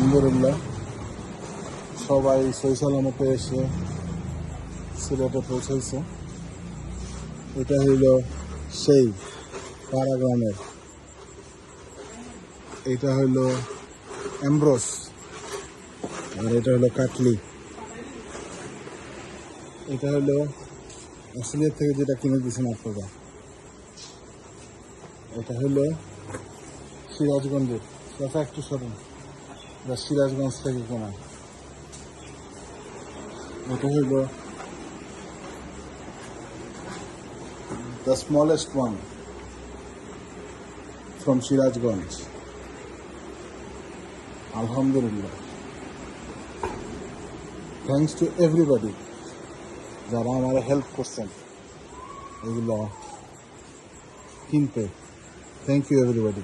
আলহামদুলিল্লাহ সবাই সহি সালামতে এসে সিলেটে পৌঁছেছে। এটা হইল সেই পাড়াগ্রামের, এটা হইল অ্যামব্রোস, আর এটা হলো কাটলি। এটা হলো অস্ট্রেলিয়া থেকে যেটা কিনে দিয়েছেন আপনারা। এটা হলো সিরাজগঞ্জের, কথা একটু সরেন, এটা সিরাজগঞ্জ থেকে কেনা। এটা হইল the smallest one from Sirajganj. Alhamdulillah. Thanks to everybody যারা আমার হেল্প করছেন এগুলো কিনতে। Thank you everybody.